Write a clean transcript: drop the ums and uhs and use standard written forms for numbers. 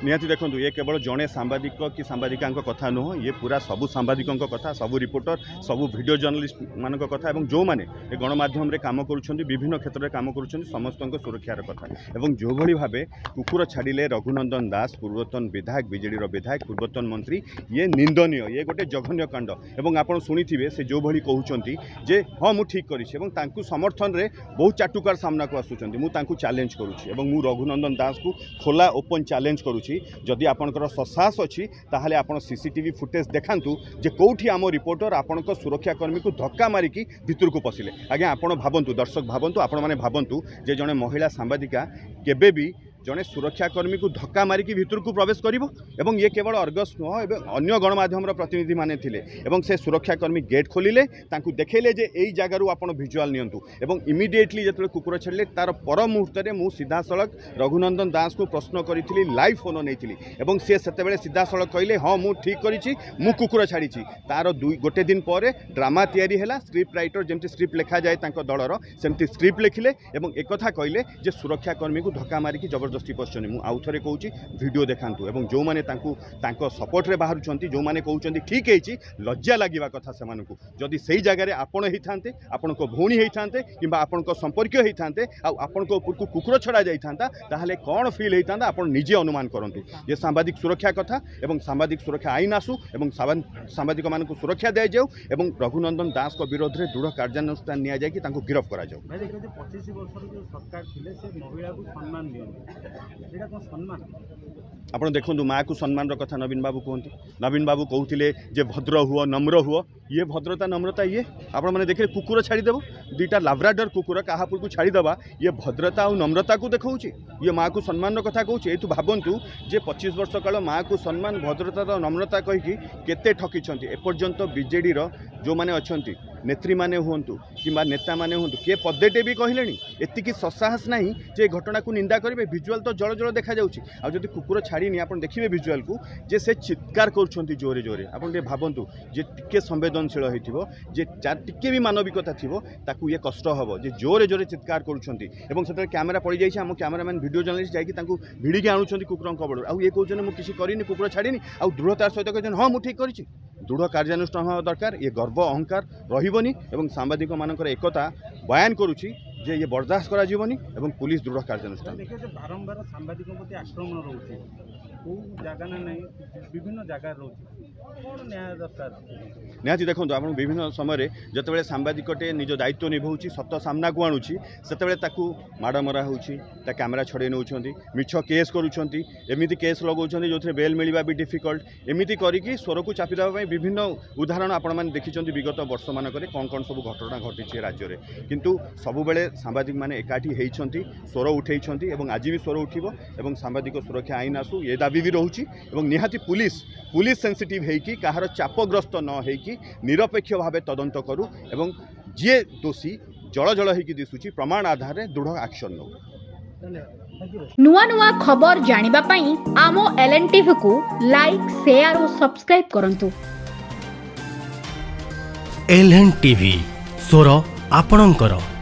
निहाती देखो ये केवल जड़े सांबादिक कि सांबादिका कथा नुह ये पूरा सबू सांबादिकों कथा सबू रिपोर्टर सबू वीडियो जर्नलिस्ट मान कथा जो मैंने गणमाध्यम काम कर विभिन्न क्षेत्र में काम कर समस्त सुरक्षार कथा और जो भली भाव कुकुर छाड़िले रघुनंदन दास पूर्वतन विधायक बीजेडी विधायक पूर्वतन मंत्री ये निंदनीय ये गोटे जघन्य कांड और आप शुणी से जो भली कहते जे हाँ मुझे ठीक करी समर्थन में बहुत चाटुकार सामना को आसुँच मुझे चैलेंज करुँची मु रघुनंदन दास को खोला ओपन चैलेंज करुँची जदि आपंकर ससाहस अच्छी ताहले आपण सीसीटीवी फुटेज देखांतु जे कौटी आम रिपोर्टर आपण सुरक्षाकर्मी को धक्का मारिकी भितर को पशिले आज्ञा आपण भावंतु दर्शक भावंतु आपण माने भावंतु जे जने महिला सांबादिका केबे भी जड़े सुरक्षाकर्मी को धक्का मारिकी भितर को प्रवेश करिवो ये केवल अर्गस नुह अन्य गणमाध्यम प्रतिनिधि माने थिले से सुरक्षाकर्मी गेट खोलिले तांकु देखेले जे एई जगारू आपण विजुअल नियंतु एवं इमिडिएटली जतले कुकुर छड़ले तार पर मुहूर्त में मु सीधा सड़क रघुनंदन दास को प्रश्न करी लाइव फोन नहीं एवं सी से सीधा सड़क कहले हाँ मु ठीक करी मु कुकुर छाड़ी तार गोटे दिन पर ड्रामा तैयारी है स्क्रिप्ट राइटर जमती स्क्रिप्ट लिखा जाए दलर सेमती स्क्रिप्ट लिखिले और एक कहले जे सुरक्षाकर्मी को धक्का मारिकी जबरदस्ती पश्चिम मुझे आउ थे कहूँ वीडियो देखातु और जो मैंने सपोर्ट रे बाहर जो मैंने कहते ठीक है लज्जा लगे कथा से जदि से जगह आपण होते आपण भौणी होते कि आपण संपर्क होते आपण को कुकुर छड़ा जाता कौन फिल होता आप निजे अनुमान करूँ ये सांबादिक सुरक्षा कथा और सांबादिक सुरक्षा आईन आसू और सांबादिक मान सुरक्षा दी जाऊ और रघुनंदन दास को विरोध में दृढ़ कार्यानुष्ठान नि जाए गिरफ कर आप देखो माँ को सम्मान कथा नवीन बाबू कहते नवीन बाबू कहते जे भद्र हुआ नम्र हुआ ये भद्रता नम्रता ये आपण मैंने देखिए कुकुर छाड़देव दुईटा लाब्राडोर कुकुर काहापुर को छाड़देवा ये भद्रता और नम्रता को देखा ये माँ को सम्मान कथा कहूँ ये भावतु जे 25 वर्ष काल माँ को सम्मान भद्रता और नम्रता कहीकि केते ठकी एपर्यंत बीजेडी जो मैंने अच्छा नेत्री माने हुंतु कि नेता माने हुंतु किए पदेटे भी कहले एतिकी ससाहस नहीं जे घटना को निंदा करेंगे भिजुआल तो जल जल देखा जदि कुकुर छाड़ी आप देखिए भिजुआल को जे से चित्कार कर जोरे जोरे आप भावतु जे टिके संवेदनशील हो जे टिके भी मानविकता थी ताकू ये कष्ट हम जे जोरे जोरे चित्कार कर कैमेरा पड़ जाए आम कैमेरामैन वीडियो जर्नलिस्ट जाकि भिड़िकी आणुंट कुकुर कबड़ आउ ये कहते मुझे किसी करनी कुकुर छाड़ी आउ दृढ़तार सहित कहते हाँ मुझे ठीक करी दृढ़ कार्यानुष्ठान होगा दरकार ये गर्व अहंकार रही एवं सांबादिक मानकर एकता बयान करुच्ची जे ये बर्दाश्त करा जीवनी एवं पुलिस दृढ़ कार्यानुष्ठान बारंबार सांबादिकों प्रति आक्रमण रोचे जगह ना नहीं विभिन्न जगह रोचे न्याय दरकार निहाती देखो आप विभिन्न समय जिते सांबादिकटे निज दायित्व निभाऊँ सत सामना को आणुची से माड़मरा होती कैमेरा छड़े नौ मिछ केस करुँच केस लगौं जो बेल मिलवा भी डिफिकल्ट एमती करके स्वर को चापी देवाई विभिन्न उदाहरण आपण मैंने देखिं विगत वर्ष मानक कौन कौन सब घटना घटी राज्य में किंतु सबुबले सांबादिक मैंने एकाठी होती स्वर उठे आज भी स्वर उठब और सांबादिक सुरक्षा आईन आसू ये दाबी भी रोचे निहाती पुलिस सेंसिटिव होगी कहार चापग्रस्त न होगी निरपेक्ष भाव तदंत करू एवं जी दोषी जल जल होगी दिशुची प्रमाण आधार में दृढ़ एक्शन नौ नुआ नुआ खबर जानिबा पई आमो LNTV को लाइक शेयर और सब्सक्राइब करंतु। LNTV स्वर आपणंकर।